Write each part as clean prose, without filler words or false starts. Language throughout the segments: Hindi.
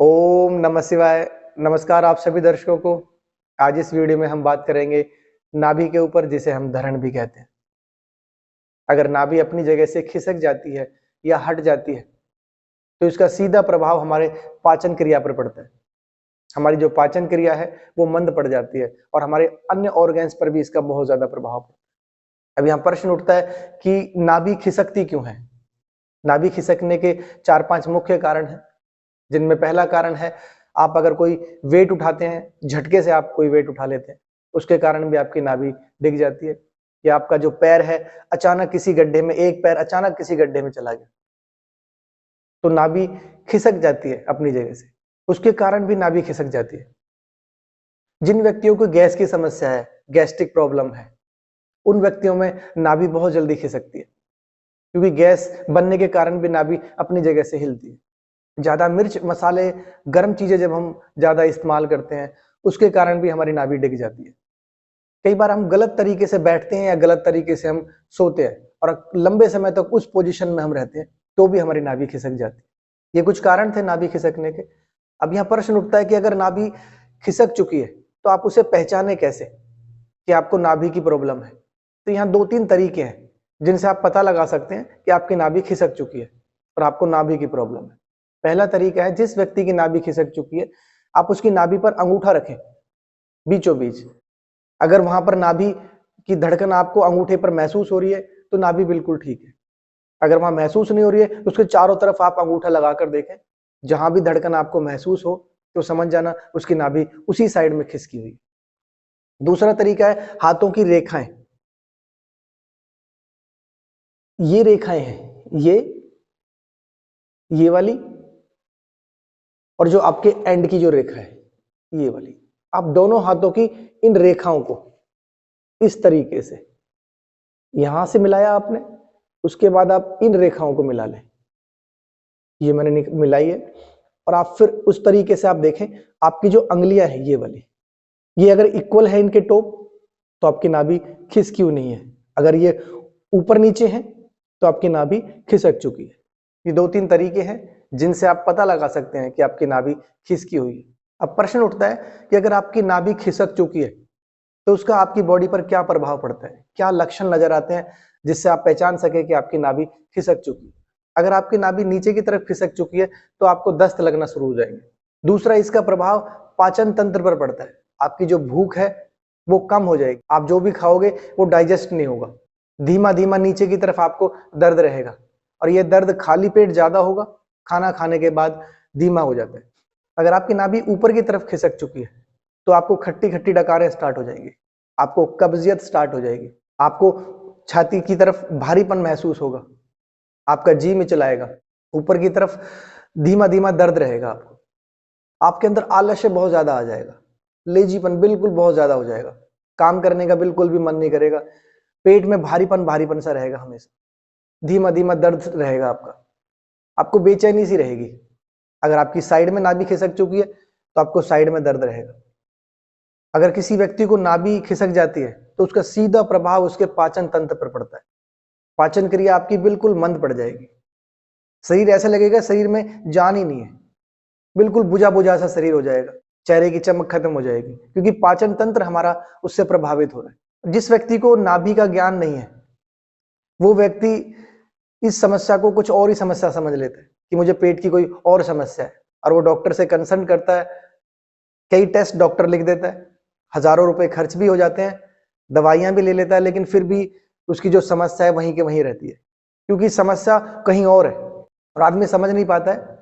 ओम नमः शिवाय। नमस्कार आप सभी दर्शकों को। आज इस वीडियो में हम बात करेंगे नाभि के ऊपर, जिसे हम धरण भी कहते हैं। अगर नाभि अपनी जगह से खिसक जाती है या हट जाती है तो इसका सीधा प्रभाव हमारे पाचन क्रिया पर पड़ता है। हमारी जो पाचन क्रिया है वो मंद पड़ जाती है और हमारे अन्य ऑर्गन्स पर भी इसका बहुत ज्यादा प्रभाव पड़ता है। अब यहाँ प्रश्न उठता है कि नाभि खिसकती क्यों है। नाभि खिसकने के 4-5 मुख्य कारण हैं, जिनमें पहला कारण है आप अगर कोई वेट उठाते हैं, झटके से आप कोई वेट उठा लेते हैं, उसके कारण भी आपकी नाभि डिग जाती है। या आपका जो पैर है अचानक किसी गड्ढे में, एक पैर अचानक किसी गड्ढे में चला गया तो नाभि खिसक जाती है अपनी जगह से, उसके कारण भी नाभि खिसक जाती है। जिन व्यक्तियों को गैस की समस्या है, गैस्ट्रिक प्रॉब्लम है, उन व्यक्तियों में नाभि बहुत जल्दी खिसकती है, क्योंकि गैस बनने के कारण भी नाभि अपनी जगह से हिलती है। ज्यादा मिर्च मसाले गर्म चीजें जब हम ज्यादा इस्तेमाल करते हैं, उसके कारण भी हमारी नाभि डिग जाती है। कई बार हम गलत तरीके से बैठते हैं या गलत तरीके से हम सोते हैं और लंबे समय तक उस पोजीशन में हम रहते हैं तो भी हमारी नाभि खिसक जाती है। ये कुछ कारण थे नाभि खिसकने के। अब यहाँ प्रश्न उठता है कि अगर नाभि खिसक चुकी है तो आप उसे पहचाने कैसे कि आपको नाभि की प्रॉब्लम है। तो यहाँ 2-3 तरीके हैं जिनसे आप पता लगा सकते हैं कि आपकी नाभि खिसक चुकी है और आपको नाभि की प्रॉब्लम है। पहला तरीका है, जिस व्यक्ति की नाभि खिसक चुकी है आप उसकी नाभि पर अंगूठा रखें बीचों बीच। अगर वहां पर नाभि की धड़कन आपको अंगूठे पर महसूस हो रही है तो नाभि बिल्कुल ठीक है। अगर वहां महसूस नहीं हो रही है तो उसके चारों तरफ आप अंगूठा लगाकर देखें, जहां भी धड़कन आपको महसूस हो तो समझ जाना उसकी नाभि उसी साइड में खिसकी हुई है। दूसरा तरीका है हाथों की रेखाएं। ये रेखाएं हैं, ये वाली और जो आपके एंड की जो रेखा है ये वाली। आप दोनों हाथों की इन रेखाओं को इस तरीके से यहां से मिलाया आपने, उसके बाद आप इन रेखाओं को मिला लें। ये मैंने मिलाई है और आप फिर उस तरीके से आप देखें आपकी जो अंगुलियां है ये वाली, ये अगर इक्वल है इनके टोप तो आपकी नाभि खिसकी हुई नहीं है। अगर ये ऊपर नीचे है तो आपकी नाभि खिसक चुकी है। ये 2-3 तरीके हैं जिनसे आप पता लगा सकते हैं कि आपकी नाभि खिसकी हुई है। अब प्रश्न उठता है कि अगर आपकी नाभि खिसक चुकी है तो उसका आपकी बॉडी पर क्या प्रभाव पड़ता है, क्या लक्षण नजर आते हैं जिससे आप पहचान सके कि आपकी नाभि खिसक चुकी है। अगर आपकी नाभि नीचे की तरफ खिसक चुकी है तो आपको दस्त लगना शुरू हो जाएंगे। दूसरा, इसका प्रभाव पाचन तंत्र पर पड़ता है। आपकी जो भूख है वो कम हो जाएगी, आप जो भी खाओगे वो डाइजेस्ट नहीं होगा। धीमा धीमा नीचे की तरफ आपको दर्द रहेगा और ये दर्द खाली पेट ज्यादा होगा, खाना खाने के बाद धीमा हो जाता है। अगर आपकी नाभि ऊपर की तरफ खिसक चुकी है तो आपको खट्टी खट्टी डकारें स्टार्ट हो जाएंगी, आपको कब्जियत स्टार्ट हो जाएगी, आपको छाती की तरफ भारीपन महसूस होगा, आपका जी मिचलाएगा, ऊपर की तरफ धीमा धीमा दर्द रहेगा, आपके अंदर आलस्य बहुत ज्यादा आ जाएगा, लेजीपन बिल्कुल बहुत ज्यादा हो जाएगा, काम करने का बिल्कुल भी मन नहीं करेगा, पेट में भारीपन भारीपन सा रहेगा, हमेशा धीमा धीमा दर्द रहेगा, आपको बेचैनी सी रहेगी। अगर आपकी साइड में नाभि खिसक चुकी है तो आपको साइड में दर्द रहेगा। अगर किसी व्यक्ति को नाभि खिसक जाती है तो उसका सीधा प्रभाव उसके पाचन तंत्र पर पड़ता है। पाचन क्रिया आपकी बिल्कुल मंद पड़ जाएगी, शरीर ऐसा लगेगा शरीर में जान ही नहीं है, बिल्कुल बुझा बुझा सा शरीर हो जाएगा, चेहरे की चमक खत्म हो जाएगी, क्योंकि पाचन तंत्र हमारा उससे प्रभावित हो रहा है। जिस व्यक्ति को नाभि का ज्ञान नहीं है वो व्यक्ति इस समस्या को कुछ और ही समस्या समझ लेता है कि मुझे पेट की कोई और समस्या है, और वो डॉक्टर से कंसल्ट करता है, कई टेस्ट डॉक्टर लिख देता है, हजारों रुपए खर्च भी हो जाते हैं, दवाइयां भी ले लेता है, लेकिन फिर भी उसकी जो समस्या है वहीं के वहीं रहती है, क्योंकि समस्या कहीं और है और आदमी समझ नहीं पाता है।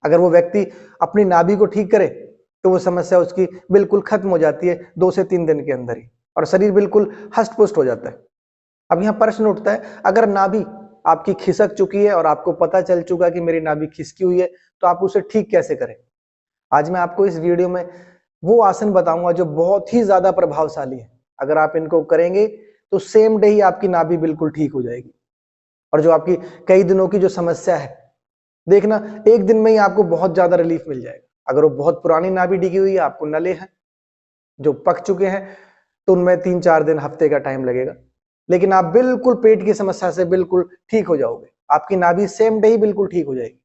अगर वो व्यक्ति अपनी नाभि को ठीक करे तो वो समस्या उसकी बिल्कुल खत्म हो जाती है 2 से 3 दिन के अंदर ही, और शरीर बिल्कुल हष्ट पुष्ट हो जाता है। अब यहाँ प्रश्न उठता है, अगर नाभि आपकी खिसक चुकी है और आपको पता चल चुका कि मेरी नाभि खिसकी हुई है तो आप उसे ठीक कैसे करें। आज मैं आपको इस वीडियो में वो आसन बताऊंगा जो बहुत ही ज्यादा प्रभावशाली है। अगर आप इनको करेंगे तो सेम डे ही आपकी नाभि बिल्कुल ठीक हो जाएगी, और जो आपकी कई दिनों की जो समस्या है, देखना एक दिन में ही आपको बहुत ज्यादा रिलीफ मिल जाएगा। अगर वो बहुत पुरानी नाभि डिगी हुई है, आपको नले हैं जो पक चुके हैं, तो उनमें 3-4 दिन, हफ्ते का टाइम लगेगा, लेकिन आप बिल्कुल पेट की समस्या से बिल्कुल ठीक हो जाओगे, आपकी नाभि सेम डे ही बिल्कुल ठीक हो जाएगी।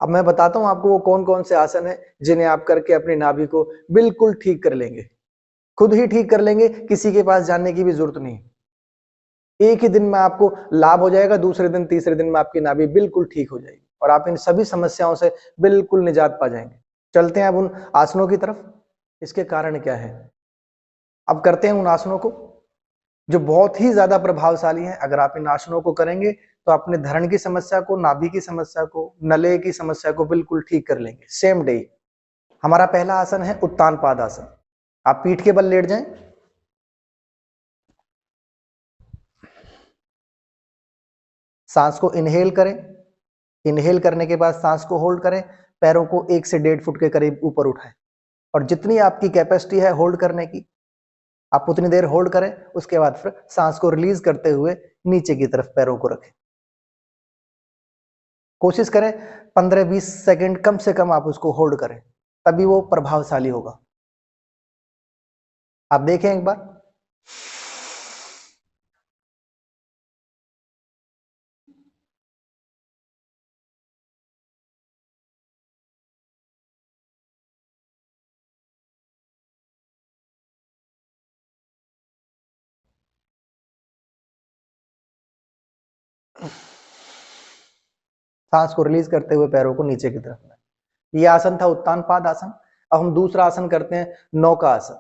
अब मैं बताता हूं आपको वो कौन कौन से आसन है जिन्हें आप करके अपनी नाभि को बिल्कुल ठीक कर लेंगे, खुद ही ठीक कर लेंगे, किसी के पास जाने की भी जरूरत नहीं। एक ही दिन में आपको लाभ हो जाएगा, दूसरे दिन तीसरे दिन में आपकी नाभि बिल्कुल ठीक हो जाएगी और आप इन सभी समस्याओं से बिल्कुल निजात पा जाएंगे। चलते हैं अब उन आसनों की तरफ, इसके कारण क्या है। अब करते हैं उन आसनों को जो बहुत ही ज्यादा प्रभावशाली हैं। अगर आप इन आसनों को करेंगे तो अपने धरण की समस्या को, नाभि की समस्या को, नले की समस्या को बिल्कुल ठीक कर लेंगे सेम डे। हमारा पहला आसन है उत्तान पाद आसन। आप पीठ के बल लेट जाएं, सांस को इनहेल करें, इनहेल करने के बाद सांस को होल्ड करें, पैरों को 1 से 1.5 फुट के करीब ऊपर उठाएं और जितनी आपकी कैपेसिटी है होल्ड करने की आप उतनी देर होल्ड करें। उसके बाद फिर सांस को रिलीज करते हुए नीचे की तरफ पैरों को रखें। कोशिश करें 15-20 सेकंड कम से कम आप उसको होल्ड करें, तभी वो प्रभावशाली होगा। आप देखें एक बार, सांस को रिलीज करते हुए पैरों को नीचे की तरफ। ये आसन था उत्तान पाद आसन। अब हम दूसरा आसन करते हैं नौका आसन।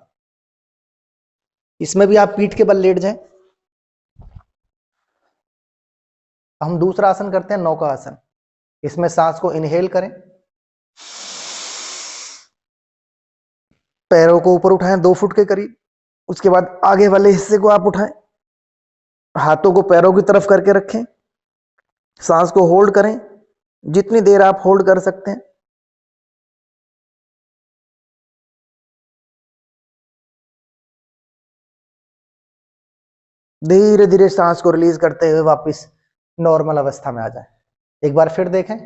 इसमें भी आप पीठ के बल लेट जाएं। हम दूसरा आसन करते हैं नौका आसन। इसमें सांस को इनहेल करें, पैरों को ऊपर उठाएं 2 फुट के करीब। उसके बाद आगे वाले हिस्से को आप उठाएं, हाथों को पैरों की तरफ करके रखें, सांस को होल्ड करें जितनी देर आप होल्ड कर सकते हैं। धीरे धीरे सांस को रिलीज करते हुए वापस नॉर्मल अवस्था में आ जाए। एक बार फिर देखें,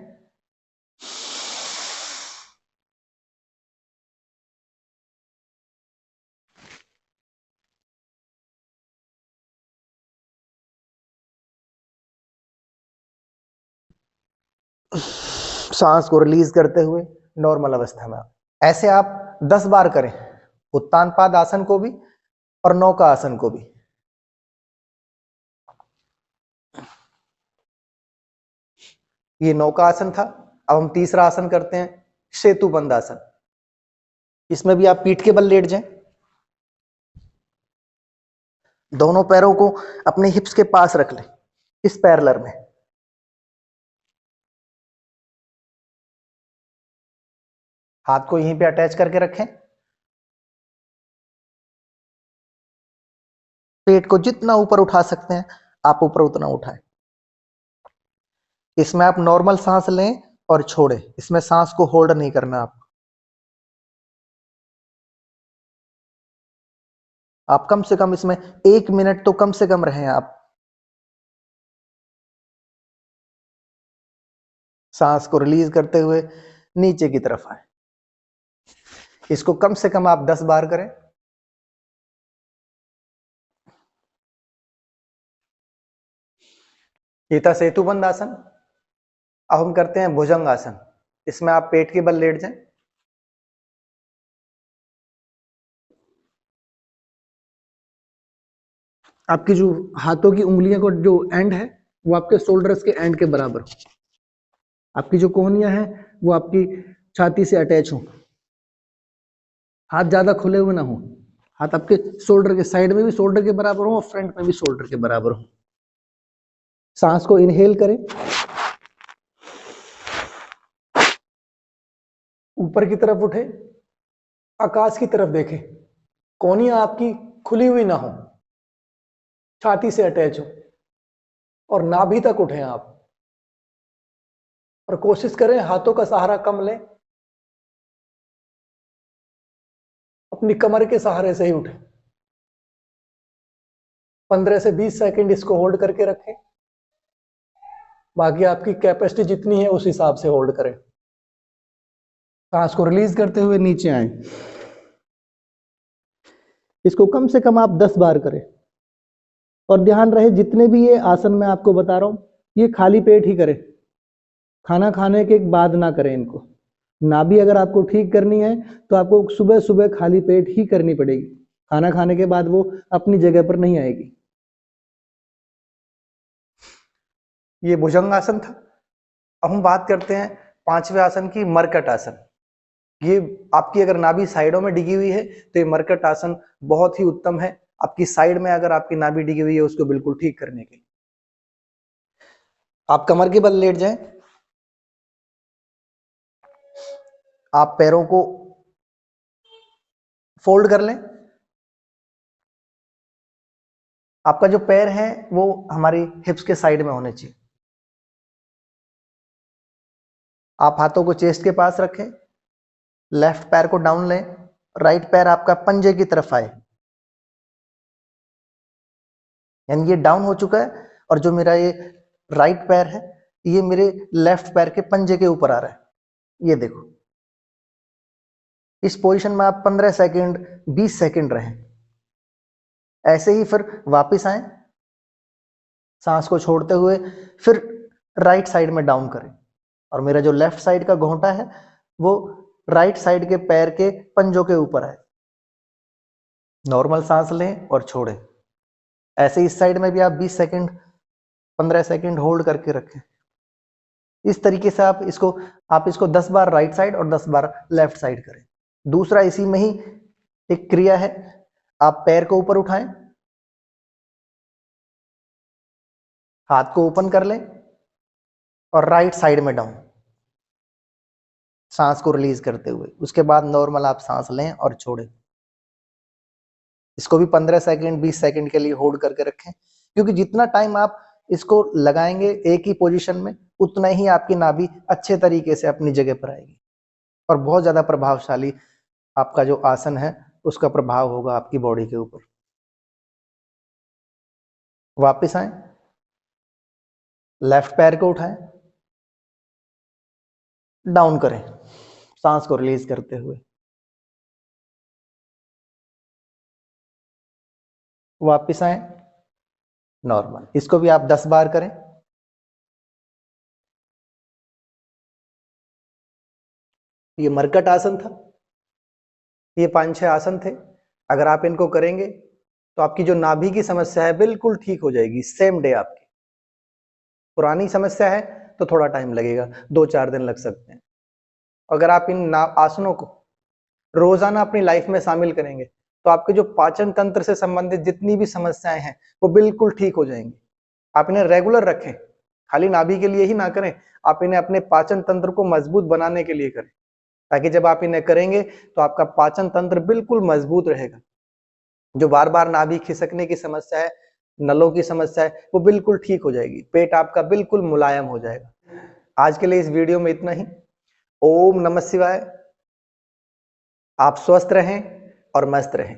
सांस को रिलीज करते हुए नॉर्मल अवस्था में। ऐसे आप 10 बार करें, उत्तान पाद आसन को भी और नौका आसन को भी। ये नौका आसन था। अब हम तीसरा आसन करते हैं सेतु बंद आसन। इसमें भी आप पीठ के बल लेट जाएं, दोनों पैरों को अपने हिप्स के पास रख लें, इस पैरेलल में। हाथ को यहीं पे अटैच करके रखें, पेट को जितना ऊपर उठा सकते हैं आप ऊपर उतना उठाएं। इसमें आप नॉर्मल सांस लें और छोड़ें, इसमें सांस को होल्ड नहीं करना। आप कम से कम इसमें 1 मिनट तो कम से कम रहें। आप सांस को रिलीज करते हुए नीचे की तरफ आए। इसको कम से कम आप 10 बार करें। ये था सेतुबंद आसन। अब हम करते हैं भुजंग आसन। इसमें आप पेट के बल लेट जाएं, आपकी जो हाथों की उंगलियों को जो एंड है वो आपके शोल्डर्स के एंड के बराबर हो। आपकी जो कोहनियां है वो आपकी छाती से अटैच हो, हाथ ज्यादा खुले हुए ना हो, हाथ आपके शोल्डर के साइड में भी शोल्डर के बराबर हो और फ्रंट में भी शोल्डर के बराबर हो। सांस को इनहेल करें, ऊपर की तरफ उठे, आकाश की तरफ देखें, कोहनियां आपकी खुली हुई ना हो, छाती से अटैच हो और नाभि तक उठे आप। और कोशिश करें हाथों का सहारा कम लें, अपनी कमर के सहारे से ही उठे। 15 से 20 सेकंड इसको होल्ड करके रखें। बाकी आपकी कैपेसिटी जितनी है उस हिसाब से होल्ड करें। सांस को रिलीज करते हुए नीचे आए। इसको कम से कम आप 10 बार करें और ध्यान रहे जितने भी ये आसन मैं आपको बता रहा हूं ये खाली पेट ही करें, खाना खाने के बाद ना करें इनको। नाभि अगर आपको ठीक करनी है तो आपको सुबह सुबह खाली पेट ही करनी पड़ेगी, खाना खाने के बाद वो अपनी जगह पर नहीं आएगी। ये भुजंगासन था। अब हम बात करते हैं पांचवें आसन की, मरकट आसन। ये आपकी अगर नाभि साइडों में डिगी हुई है तो ये मरकट आसन बहुत ही उत्तम है। आपकी साइड में अगर आपकी नाभि डिगी हुई है उसको बिल्कुल ठीक करने के लिए आप कमर के बल लेट जाएं, आप पैरों को फोल्ड कर लें। आपका जो पैर है वो हमारी हिप्स के साइड में होने चाहिए। आप हाथों को चेस्ट के पास रखें, लेफ्ट पैर को डाउन लें, राइट पैर आपका पंजे की तरफ आए, यानी ये डाउन हो चुका है और जो मेरा ये राइट पैर है ये मेरे लेफ्ट पैर के पंजे के ऊपर आ रहा है। ये देखो, इस पोजीशन में आप 15 सेकंड 20 सेकंड रहें। ऐसे ही फिर वापस आए, सांस को छोड़ते हुए फिर राइट साइड में डाउन करें और मेरा जो लेफ्ट साइड का घोंटा है वो राइट साइड के पैर के पंजों के ऊपर आए। नॉर्मल सांस लें और छोड़ें। ऐसे इस साइड में भी आप 20 सेकंड 15 सेकंड होल्ड करके रखें। इस तरीके से आप इसको 10 बार राइट साइड और 10 बार लेफ्ट साइड करें। दूसरा इसी में ही एक क्रिया है, आप पैर को ऊपर उठाएं, हाथ को ओपन कर लें और राइट साइड में डाउन, सांस को रिलीज करते हुए। उसके बाद नॉर्मल आप सांस लें और छोड़ें। इसको भी 15 सेकंड 20 सेकंड के लिए होल्ड करके रखें, क्योंकि जितना टाइम आप इसको लगाएंगे एक ही पोजीशन में उतना ही आपकी नाभि अच्छे तरीके से अपनी जगह पर आएगी और बहुत ज्यादा प्रभावशाली आपका जो आसन है उसका प्रभाव होगा आपकी बॉडी के ऊपर। वापस आए, लेफ्ट पैर को उठाएं, डाउन करें, सांस को रिलीज करते हुए। वापस आए, नॉर्मल। इसको भी आप 10 बार करें। ये मरकट आसन था। ये 5-6 आसन थे। अगर आप इनको करेंगे तो आपकी जो नाभि की समस्या है बिल्कुल ठीक हो जाएगी सेम डे। आपकी पुरानी समस्या है तो थोड़ा टाइम लगेगा, 2-4 दिन लग सकते हैं। अगर आप इन आसनों को रोजाना अपनी लाइफ में शामिल करेंगे तो आपके जो पाचन तंत्र से संबंधित जितनी भी समस्याएं हैं वो बिल्कुल ठीक हो जाएंगी। आप इन्हें रेगुलर रखें, खाली नाभि के लिए ही ना करें, आप इन्हें अपने पाचन तंत्र को मजबूत बनाने के लिए करें, ताकि जब आप इन्हें करेंगे तो आपका पाचन तंत्र बिल्कुल मजबूत रहेगा। जो बार बार नाभि खिसकने की समस्या है, नलों की समस्या है, वो बिल्कुल ठीक हो जाएगी। पेट आपका बिल्कुल मुलायम हो जाएगा। आज के लिए इस वीडियो में इतना ही। ओम नमः शिवाय। आप स्वस्थ रहें और मस्त रहें।